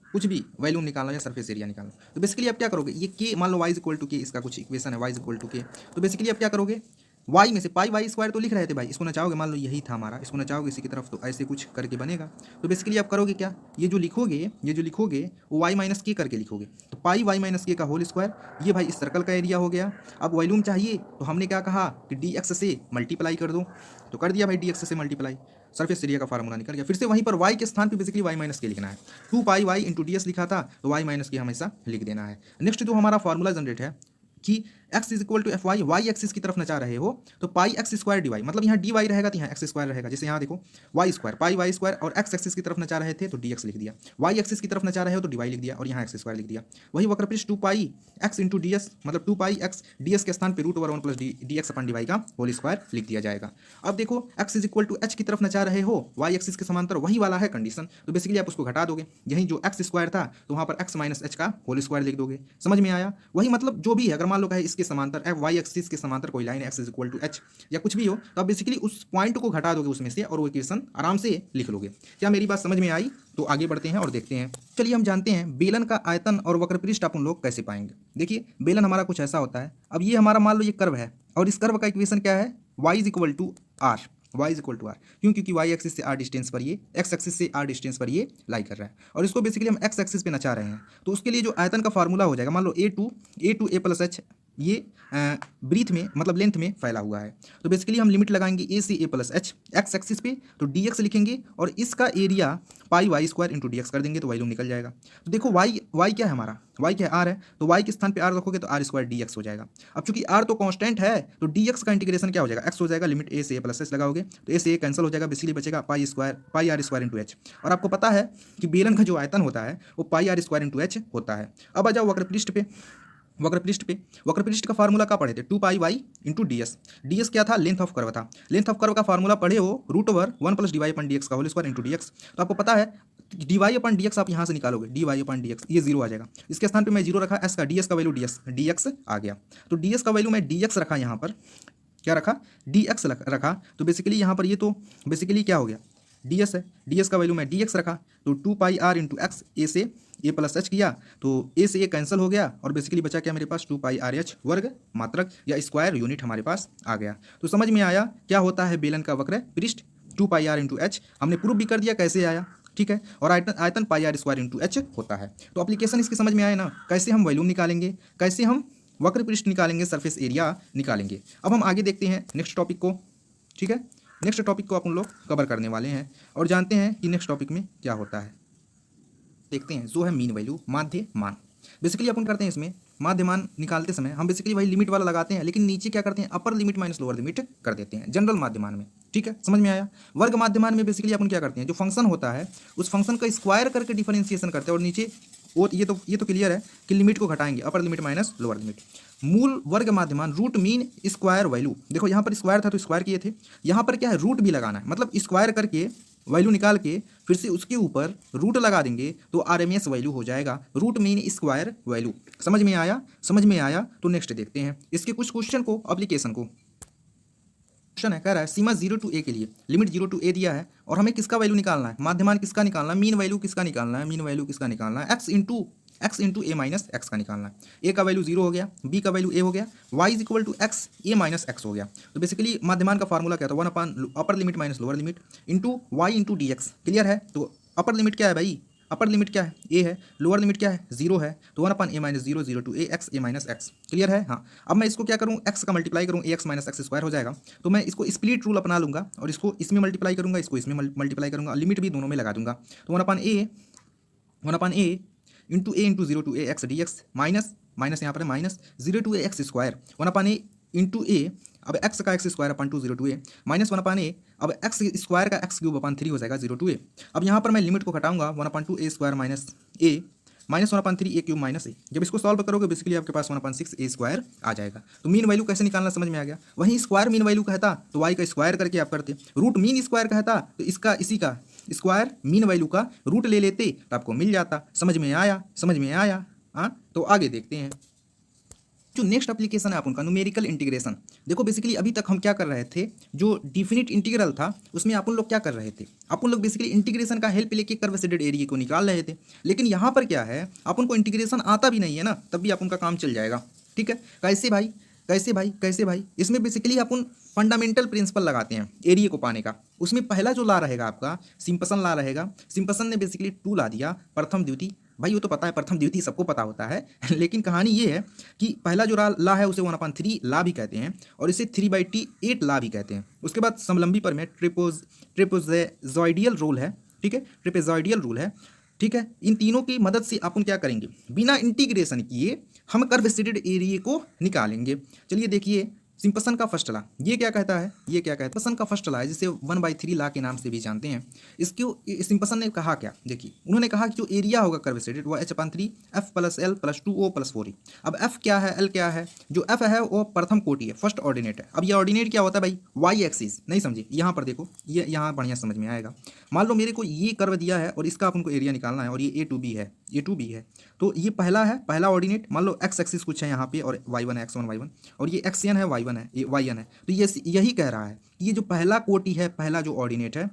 कुछ भी वॉल्यूम निकालना या सरफेस एरिया निकालना। तो बेसिकली आप क्या करोगे, ये के मान लो y इज इक्वल टू के, इसका कुछ इक्वेशन है y इज इक्वल टू के, तो बेसिकली आप क्या करोगे, y में से पाई वाई स्क्वायर तो लिख रहे थे भाई, इसको नचाओगे, मान लो यही था हमारा, इसको नचाओगे इसी की तरफ, तो ऐसे कुछ करके बनेगा। तो बेसिकली आप करोगे क्या, ये जो लिखोगे वो y माइनस के करके लिखोगे, तो पाई वाई माइनस के का होल स्क्वायर, ये भाई इस सर्कल का एरिया हो गया। अब वॉल्यूम चाहिए तो हमने क्या कहा कि डी एक्स से मल्टीप्लाई कर दो, तो कर दिया भाई डी एक्स से मल्टीप्लाई, सरफेस एरिया का फार्मूला निकल गया। फिर से वहीं पर y के स्थान पे बेसिकली y माइनस के लिखना है, 2 pi Y into D S लिखा था तो y माइनस के हमेशा लिख देना है। नेक्स्ट जो हमारा फार्मूला जनरेट है कि x is equal to f y, y axis की तरफ नचा रहे हो तो pi x square d y, मतलब यहाँ डी वाई रहेगा तो यहाँ एक्स स्क्वायर रहेगा, जैसे यहाँ देखो y square pi Y square, और एक्स एक्सिस की तरफ नचा रहे थे तो डी एक्स लिख दिया, वाई एक्सिस की तरफ नचा रहे हो तो डी वाई लिख दिया, और यहाँ एक्स स्क्वायर लिख दिया। वही वक्र पृष्ठ 2 pi X into D S, मतलब 2 पाई एक्स डी एस के स्थान पे root over 1 plus D X upon D Y का होल स्क्वायर लिख दिया जाएगा। अब देखो X is equal to H की तरफ नचा रहे हो, वाई एक्सिस के समांतर वही वाला है कंडीशन, तो बेसिकली आप उसको घटा दोगे, यही जो एक्स स्क्वायर था तो वहाँ पर एक्स माइनस एच का होल स्क्वायर लिख दोगे। समझ में आया? वही मतलब जो भी है, अगर मान लो कहे इसके समांतर वाई एक्सिस के समांतर कोई line x is equal to h या कुछ भी हो, तो आप बेसिकली उस पॉइंट को घटा दोगे उसमें से और वो इक्वेशन आराम से लिख लोगे। क्या मेरी बात समझ में आई? तो आगे बढ़ते हैं और देखते हैं। चलिए हम जानते हैं बेलन का आयतन और वक्र पृष्ठ अपन लोग कैसे पाएंगे। देखिए बेलन हमारा कुछ ऐसा होता है, अब ये हमारा मान लो ये कर्व है, और इस कर्व का इक्वेशन क्या है, y is equal to r, y is equal to r, क्योंकि y एक्सिस से r डिस्टेंस पर ये, x एक्सिस से r डिस्टेंस पर ये लाई कर रहा है, और इसको बेसिकली हम x एक्सिस पे नचा रहे हैं। तो उसके लिए जो आयतन का फार्मूला हो जाएगा, मान लो a to a plus h ये ब्रीथ में मतलब लेंथ में फैला हुआ है। तो बेसिकली हम लिमिट लगाएंगे ए से a plus h x axis पे, तो डी एक्स लिखेंगे और इसका area pi Y square into D x कर देंगे तो वैल्यू निकल जाएगा। तो देखो वाई क्या है हमारा, वाई क्या है आर है, तो वाई के स्थान पे आर रखोगे तो आर स्क्वायर डी एक्स हो जाएगा। अब चूंकि आर तो कांस्टेंट है तो डी एक्स का इंटीग्रेशन क्या हो जाएगा, एक्स हो जाएगा, लिमिट ए से ए प्लस एच लगाओगे तो ए से ए कैंसिल हो जाएगा, बेसिकली बचेगा पाई आर स्क्वायर इंटू एच। और आपको पता है कि बेलन का जो आयतन होता है वो पाई आर स्क्वायर इंटू एच होता है। अब आ जाओ वक्रपृष्ठ पे, वक्रपृष्ठ का फार्मूला क्या पढ़े थे, 2 pi Y into D s क्या था, लेंथ ऑफ कर्व था। लेंथ ऑफ कर्व का फार्मूला पढ़े हो √1 plus D Y upon D x का whole square into D x. तो आपको पता है d Y upon D x आप यहाँ से निकालोगे, d Y upon D x ये जीरो आ जाएगा, इसके स्थान पे मैं जीरो रखा, एस का डी एस का वैल्यू डी एक्स आ गया। तो डी एस का वैल्यू मैं डी एक्स रखा, यहाँ पर क्या रखा, डी एक्स रखा। तो बेसिकली यहाँ पर ये तो बेसिकली क्या हो गया, डी एस है, डी एस का वैल्यू मैं डी एक्स रखा, तो 2 पाई आर इंटू एक्स ए से ए प्लस एच किया तो ए से ए कैंसिल हो गया और बेसिकली बचा क्या मेरे पास 2 पाई आर एच वर्ग मात्रक या स्क्वायर यूनिट हमारे पास आ गया। तो समझ में आया क्या होता है बेलन का वक्र पृष्ठ, 2 पाई आर इंटू एच हमने प्रूफ भी कर दिया कैसे आया, ठीक है। और आयतन पाई आर स्क्वायर इंटू एच होता है। तो एप्लीकेशन इसकी समझ में आए ना, कैसे हम वॉल्यूम निकालेंगे, कैसे हम वक्र पृष्ठ निकालेंगे, सरफेस एरिया निकालेंगे। अब हम आगे देखते हैं नेक्स्ट टॉपिक को, ठीक है। नेक्स्ट टॉपिक को अपन लोग कवर करने वाले हैं और जानते हैं कि नेक्स्ट टॉपिक में क्या होता है। देखते हैं जो है मीन वैल्यू, माध्य मान। बेसिकली अपन करते हैं इसमें माध्य मान निकालते समय हम बेसिकली वही लिमिट वाला लगाते हैं, लेकिन नीचे क्या करते हैं अपर लिमिट माइनस लोअर लिमिट कर देते हैं जनरल माध्यमान में, ठीक है, समझ में आया। वर्ग माध्यमान में बेसिकली अपन क्या करते हैं, जो फंक्शन होता है उस फंक्शन का स्क्वायर करके डिफरेंशिएशन करते हैं और नीचे वो ये तो क्लियर है कि लिमिट को घटाएंगे, अपर लिमिट माइनस लोअर लिमिट। मूल वर्ग माध्यमान रूट मीन स्क्वायर वैल्यू, देखो यहाँ पर स्क्वायर था तो स्क्वायर किए थे, यहाँ पर क्या है रूट भी लगाना है, मतलब स्क्वायर करके वैल्यू निकाल के फिर से उसके ऊपर रूट लगा देंगे तो आरएमएस वैल्यू हो जाएगा, रूट मीन स्क्वायर वैल्यू। समझ में आया, समझ में आया। तो नेक्स्ट देखते हैं इसके कुछ क्वेश्चन को, एप्लीकेशन को। क्वेश्चन है, कह रहा है सीमा 0 to a के लिए लिमिट 0 to a दिया है और हमें किसका वैल्यू निकालना है, माध्यमान किसका निकालना है, मीन वैल्यू किसका निकालना है, मीन वैल्यू किसका निकालना है, एक्स इंटू ए माइनस एक्स का निकालना है। ए का वैल्यू 0 हो गया, बी का वैल्यू ए हो गया, y is equal to x a minus x हो गया। तो बेसिकली माध्यमान का फार्मूला क्या था, 1 upper limit minus lower limit into y into D x. Clear है। तो अपर लिमिट क्या है भाई, अपर लिमिट क्या है ए है, लोअर लिमिट क्या है 0 है, तो 1 minus 0 0 to A x a minus x. Clear है। हाँ, अब मैं इसको क्या करूँ, एक्स का मल्टीप्लाई करूँ, ए एक्स माइनस एक्स स्क्वायर हो जाएगा। तो मैं इसको स्प्लिट रूल अपना लूँगा और इसको इसमें मल्टीप्लाई करूँगा, इसको इसमें मल्टीप्लाई करूँगा, लिमिट भी दोनों में लगा दूंगा। तो 1 A into A into 0 to A X D X minus यहाँ पर minus 0 to A X square, 1 A into A, अब एक्स का X square upon 2 0 to A minus 1 A, अब एक्स स्क्वायर का एक्स क्यूब अपन 3 हो जाएगा 0 टू ए। अब यहाँ पर मैं लिमिट को घटाऊंगा 1/2 ए स्क्वायर माइनस ए माइनस 1/3 ए क्यूब माइनस ए। जब इसको सॉल्व करोगे बेसिकली आपके पास 1/6 ए स्क्वायर आ जाएगा। तो मीन वैल्यू कैसे निकालना समझ में आ गया। वहीं स्क्वायर मीन वैल्यू कहता तो वाई का स्क्वायर करके आप करते, रूट मीन स्क्वायर कहता तो इसका इसी का स्क्वायर मीन वैल्यू का रूट ले लेते तो आपको मिल जाता। समझ में आया, समझ में आया। हाँ, तो आगे देखते हैं जो नेक्स्ट एप्लीकेशन है अपन का, न्यूमेरिकल इंटीग्रेशन। देखो बेसिकली अभी तक हम क्या कर रहे थे, जो डिफिनिट इंटीग्रल था उसमें अपन लोग क्या कर रहे थे, अपन लोग बेसिकली इंटीग्रेशन का हेल्प लेके कर्व शेडेड एरिया को निकाल रहे थे। लेकिन यहाँ पर क्या है, अपन को इंटीग्रेशन आता भी नहीं है ना, तब भी अपन का काम चल जाएगा। ठीक है, कैसे भाई, कैसे भाई, कैसे भाई, इसमें बेसिकली अपन फंडामेंटल प्रिंसिपल लगाते हैं एरिया को पाने का। उसमें पहला जो ला रहेगा आपका सिंपसन ला रहेगा, सिंपसन ने बेसिकली 2 ला दिया, प्रथम द्वितीय, भाई वो तो पता है प्रथम द्वितीय सबको पता होता है लेकिन कहानी ये है कि पहला जो ला है उसे 1/3 ला भी कहते हैं और इसे 3/8 ला भी कहते हैं। उसके बाद समलंबी पर में ट्रेपेजॉइडियल रूल है, ठीक है, ट्रेपेजॉइडियल रूल है, ठीक है। इन तीनों की मदद से अपन क्या करेंगे, बिना इंटीग्रेशन किए हम कर्व शेडेड एरिया को निकालेंगे। चलिए देखिए सिंपसन का फर्स्ट ला ये क्या कहता है, ये क्या कहता है, सिंपसन का फर्स्ट ला है जिसे 1/3 ला के नाम से भी जानते हैं। इसको सिंपसन ने कहा क्या, देखिए उन्होंने कहा कि जो एरिया होगा कर्व शेडेड वो h/3 f + l + 2o + 4e। अब f क्या है, l क्या है, जो f है वो प्रथम कोटि है, फर्स्ट ऑर्डिनेट है। अब ये ऑर्डिनेट क्या होता है भाई, वाई एक्सिस, नहीं समझे, यहाँ पर देखो ये यहाँ बढ़िया समझ में आएगा। मान लो मेरे को ये कर्व दिया है और इसका अपन को एरिया निकालना है और ये A2B है, A2B है, तो ये पहला है, पहला ऑर्डिनेट। मान लो x एक्सिस कुछ है यहाँ पे और y1 है, x1 y1 और ये xn है, y1 है, ये yn है। तो ये यही कह रहा है कि ये जो पहला कोटि है, पहला जो ऑर्डिनेट है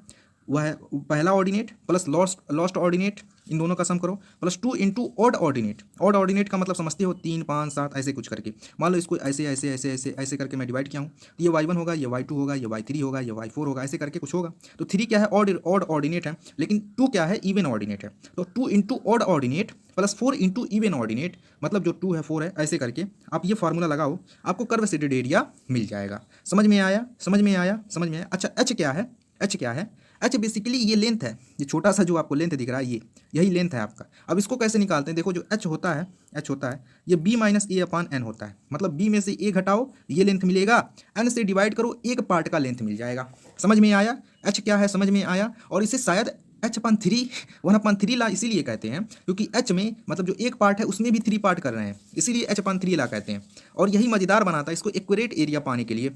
वह है पहला ऑर्डिनेट प्लस लॉस्ट ऑर्डिनेट इन दोनों का सम करो, plus 2 into odd ordinate. Odd ordinate का मतलब समझते हो 3 5 7 ऐसे कुछ करके, मान लो इसको ऐसे ऐसे ऐसे ऐसे ऐसे करके मैं डिवाइड किया हूँ, तो ये y1 होगा, ये y2 होगा, ये y3 होगा, ये y4 होगा, ऐसे करके कुछ होगा। तो 3 क्या है, ऑड ऑर्डिनेट है, लेकिन 2 क्या है, इवन ऑर्डिनेट है। तो 2 into odd ordinate plus 4 into even ordinate, मतलब जो 2 है 4 है, ऐसे करके आप ये फार्मूला लगाओ, आपको कर्व शेडेड एरिया मिल जाएगा। समझ में आया, समझ में आया, समझ में आया। अच्छा एच क्या है, एच क्या है, एच बेसिकली ये लेंथ है, ये छोटा सा जो आपको लेंथ दिख रहा है ये यही लेंथ है आपका। अब इसको कैसे निकालते हैं, देखो जो एच होता है, एच होता है ये b माइनस ए अपान एन होता है, मतलब b में से a घटाओ ये लेंथ मिलेगा, n से डिवाइड करो एक पार्ट का लेंथ मिल जाएगा। समझ में आया, एच क्या है समझ में आया। और इसे शायद h/3 1/3 ला इसीलिए कहते हैं क्योंकि h में मतलब जो एक पार्ट है उसमें भी 3 पार्ट कर रहे हैं, इसीलिए h/3 ला कहते हैं। और यही मज़ेदार बनाता है इसको एक्यूरेट एरिया पाने के लिए।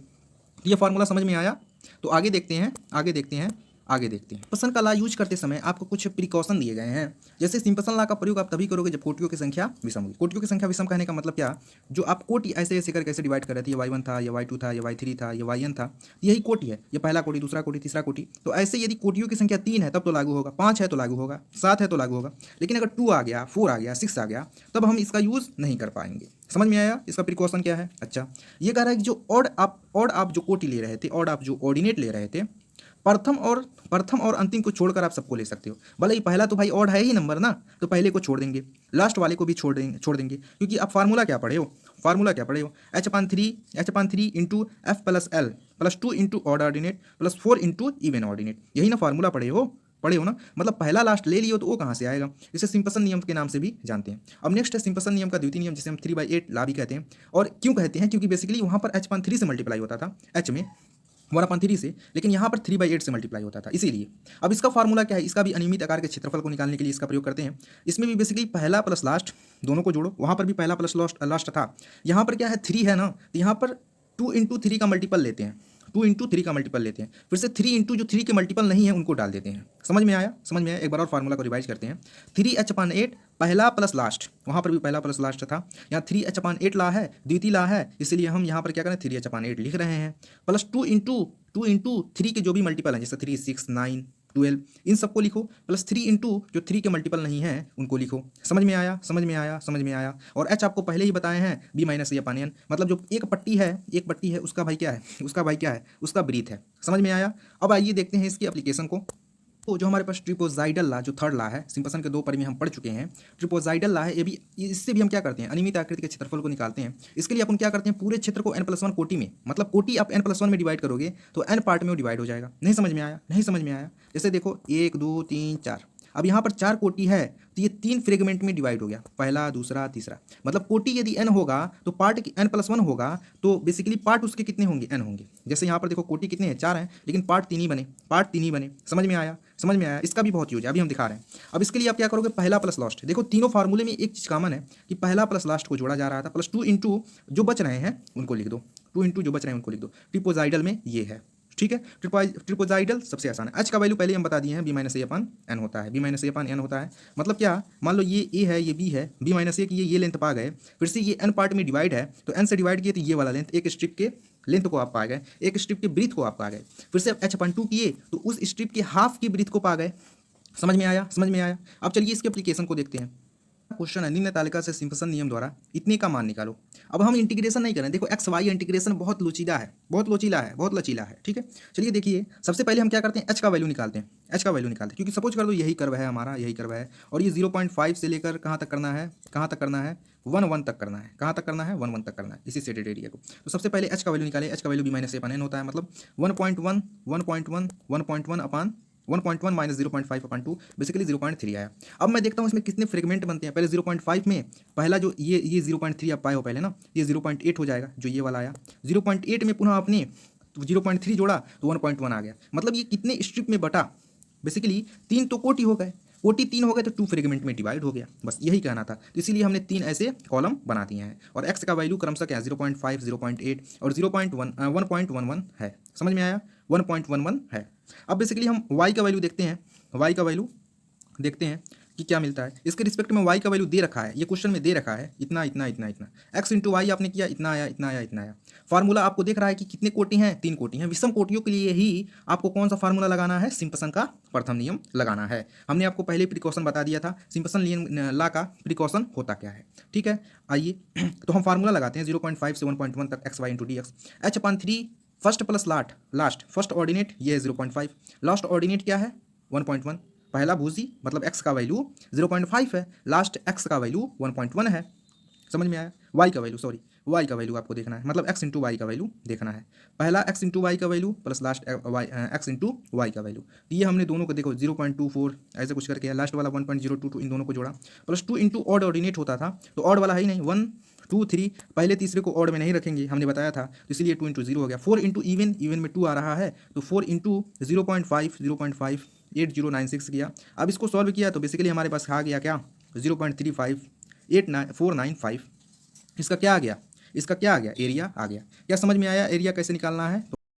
ये फार्मूला समझ में आया। तो आगे देखते हैं, आगे देखते हैं, आगे देखते हैं। सिंपसन का ला यूज करते समय आपको कुछ प्रिकॉशन दिए गए हैं। जैसे सिंपसन ला का प्रयोग आप तभी करोगे जब कोटियों की संख्या विषम होगी। कोटियों की संख्या विषम कहने का मतलब क्या, जो आप कोटि ऐसे ऐसे करके कैसे डिवाइड कर रहे थे, ये y1 था, ये y2 था, ये y3 था, ये yn था, यही कोटि है, ये पहला कोटि, दूसरा कोटि, तीसरा कोटि। तो ऐसे यदि कोटियों की संख्या 3 है तब तो लागू होगा, 5 है तो लागू होगा, 7 है तो लागू होगा। लेकिन अगर 2 आ गया, 4 आ गया, 6 आ गया, तब हम इसका यूज़ नहीं कर पाएंगे। समझ में आया इसका प्रिकॉशन क्या है। अच्छा ये कह रहा है कि जो ऑड आप जो कोटि ले रहे थे, ऑड आप जो ऑर्डिनेट ले रहे थे, प्रथम और अंतिम को छोड़कर आप सबको ले सकते हो। भले ही पहला तो भाई ऑड है ही नंबर ना, तो पहले को छोड़ देंगे, लास्ट वाले को भी छोड़ देंगे क्योंकि आप फार्मूला क्या पढ़े हो, फार्मूला क्या पढ़े हो, h/3 into F plus L plus 2 into odd ordinate plus 4 into even ordinate, यही ना फार्मूला पढ़े हो ना। मतलब पहला लास्ट ले लियो तो वो कहाँ से आएगा, इसे सिंपसन नियम के नाम से भी जानते हैं। अब नेक्स्ट है सिंपसन नियम का द्वितीय नियम, जिसे हम 3/8 ला भी कहते हैं। और क्यों कहते हैं, क्योंकि बेसिकली वहाँ पर h/3 से मल्टीप्लाई होता था, h में 1/3 से, लेकिन यहाँ पर 3/8 से मल्टीप्लाई होता था, इसीलिए। अब इसका फार्मूला क्या है, इसका भी अनियमित आकार के क्षेत्रफल को निकालने के लिए इसका प्रयोग करते हैं। इसमें भी बेसिकली पहला प्लस लास्ट दोनों को जोड़ो, वहाँ पर भी पहला प्लस लास्ट था, यहाँ पर क्या है 3 है ना, तो यहाँ पर 2 इंटू 3 का मल्टीपल लेते हैं, 2 इंटू 3 का मल्टीपल लेते हैं, फिर से 3 इंटू जो 3 के मल्टीपल नहीं है उनको डाल देते हैं। समझ में आया, समझ में आया। एक बार और फार्मूला को रिवाइज करते हैं। 3h/8 पहला प्लस लास्ट, वहाँ पर भी पहला प्लस लास्ट था, यहाँ 3h/8 ला है, द्वितीय ला है, इसलिए हम यहाँ पर क्या करें 3h/8 लिख रहे हैं, प्लस 2 इंटू 3 के जो भी मल्टीपल हैं, जैसे 3 6 9 12 इन सबको लिखो, प्लस 3 इंटू जो 3 के मल्टीपल नहीं है उनको लिखो। समझ में आया, समझ में आया, समझ में आया। और h आपको पहले ही बताए हैं b माइनस a/n, मतलब जो एक पट्टी है उसका भाई क्या है, उसका ब्रीथ है। समझ में आया। अब आइए देखते हैं इसकी एप्लीकेशन को। तो जो हमारे पास ट्रिपोजाइडल ला, जो थर्ड ला है, सिंपसन के 2 परिमेय हम पढ़ चुके हैं। ट्रिपोजाइडल ला है, ये भी, इससे भी हम क्या करते हैं, अनियमित आकृति के क्षेत्रफल को निकालते हैं। इसके लिए अपन क्या करते हैं, पूरे क्षेत्र को n+1 कोटि में, मतलब कोटि आप n+1 में डिवाइड करोगे तो n पार्ट में वो डिवाइड हो जाएगा। नहीं समझ में आया, नहीं समझ में आया। जैसे देखो 1 2 3 4, अब यहाँ पर 4 कोटि है तो ये 3 फ्रेगमेंट में डिवाइड हो गया, पहला दूसरा तीसरा। मतलब कोटि यदि n होगा तो पार्ट n+1 होगा, तो बेसिकली पार्ट उसके कितने होंगे, n होंगे। जैसे यहाँ पर देखो कोटि कितने हैं, 4 हैं, लेकिन पार्ट 3 ही बने। समझ में आया, समझ में आया। इसका भी बहुत यूज है, अभी हम दिखा रहे हैं। अब इसके लिए आप क्या करोगे, पहला प्लस लास्ट, देखो तीनों फार्मूले में एक चीज़ कॉमन है कि पहला प्लस लास्ट को जोड़ा जा रहा था, प्लस 2 इंटू जो बच रहे हैं उनको लिख दो, 2 इंटू जो बच रहे हैं उनको लिख दो। ट्रिपोजाइडल में ये है, ठीक है। ट्रिपोजाइडल सबसे आसान है। h का वैल्यू पहले हम बता दिए हैं, b माइनस a/n होता है, b माइनस a/n होता है। मतलब क्या, मान लो ये a है, ये b है, b माइनस a की ये लेंथ पा गए, फिर से ये n पार्ट में डिवाइड है, तो n से डिवाइड किए तो ये वाला लेंथ, एक स्ट्रिप के लेंथ को आप पा गए, एक स्ट्रिप के ब्रीथ को आप पा गए, फिर से h/2 किए तो उस स्ट्रिप के हाफ की ब्रीथ को पा गए। समझ में आया, समझ में आया। अब चलिए इसके एप्लीकेशन को देखते हैं। क्वेश्चन है, निम्न तालिका से सिंपसन नियम द्वारा इतने का मान निकालो। अब हम इंटीग्रेशन नहीं करें, देखो एक्स वाई इंटीग्रेशन बहुत लचीला है, ठीक है। चलिए देखिए, सबसे पहले हम क्या करते हैं, h का वैल्यू निकालते हैं, क्योंकि सपोज कर दो यही कर्व है हमारा, यही कर्व है, और ये 0.5 से लेकर कहाँ तक करना है, 1 तक करना है, कहाँ तक करना है, 1 तक करना है, इसी शेडेड एरिया को। तो सबसे पहले h का वैल्यू निकाले, h का वैल्यू b माइनस a/n होता है, मतलब 1.1 माइनस 0.5/2 बेसिकली 0.3 आया। अब मैं देखता हूँ इसमें कितने फ्रेगमेंट बनते हैं। पहले 0.5 में पहला जो ये 0.3 आप पाए हो पहले ना, ये 0.8 हो जाएगा, जो ये वाला आया। 0.8 में पुनः आपने 0.3 जोड़ा तो 1.1 आ गया। मतलब ये कितने स्ट्रिप में बटा, बेसिकली 3 तो कोटि हो गए, कोटि 3 हो गए तो 2 फ्रेगमेंट में डिवाइड हो गया, बस यही कहना था। तो इसीलिए हमने 3 ऐसे कॉलम बना दिए हैं। और x का वैल्यू क्रमशः क्या है, 0.5, 0.8 और 1.11 है। समझ में आया, 1.11 है। अब बेसिकली हम y का वैल्यू देखते हैं, कि क्या मिलता है। इसके रिस्पेक्ट में वाई का वैल्यू दे रखा है, ये क्वेश्चन में दे रखा है इतना इतना इतना इतना, एक्स इंटू वाई आपने किया इतना आया इतना आया इतना आया। फार्मूला आपको देख रहा है कि कितने कोटि हैं, 3 कोटि हैं। विषम कोटियों के लिए ही आपको कौन सा फार्मूला लगाना है, सिम्पसन का प्रथम नियम लगाना है। हमने आपको पहले प्रिकॉशन बता दिया था, सिम्पसन लॉ का प्रिकॉशन होता क्या है। ठीक है, आइए तो हम फार्मूला लगाते हैं 0.5 से 1.1 तक x y into D x. h/3 first plus last first ordinate ये है 0.5, लास्ट ऑर्डिनेट क्या है 1.1। पहला भूसी मतलब x का वैल्यू 0.5 है, लास्ट x का वैल्यू 1.1 है। समझ में आया। y का वैल्यू सॉरी y का वैल्यू आपको देखना है, मतलब x इंटू वाई का वैल्यू देखना है। पहला x इंटू वाई का value plus last x into y का वैल्यू। तो ये हमने दोनों को देखो 0.24 ऐसे कुछ करके, लास्ट वाला 1.022 इन दोनों को जोड़ा, प्लस 2 इंटू ऑड ऑर्डिनेट होता था, तो ऑड वाला है ही नहीं 1 2 3, पहले तीसरे को ऑड में नहीं रखेंगे हमने बताया था, तो इसलिए 2 इंटू 0 हो गया। 4 इंटू इवन में 2 आ रहा है, तो 4 इंटू 0.5 8096 किया। अब इसको सॉल्व किया तो बेसिकली हमारे पास आ गया क्या 0.3589495। इसका क्या आ गया, इसका क्या आ गया, एरिया आ गया। क्या समझ में आया एरिया कैसे निकालना है।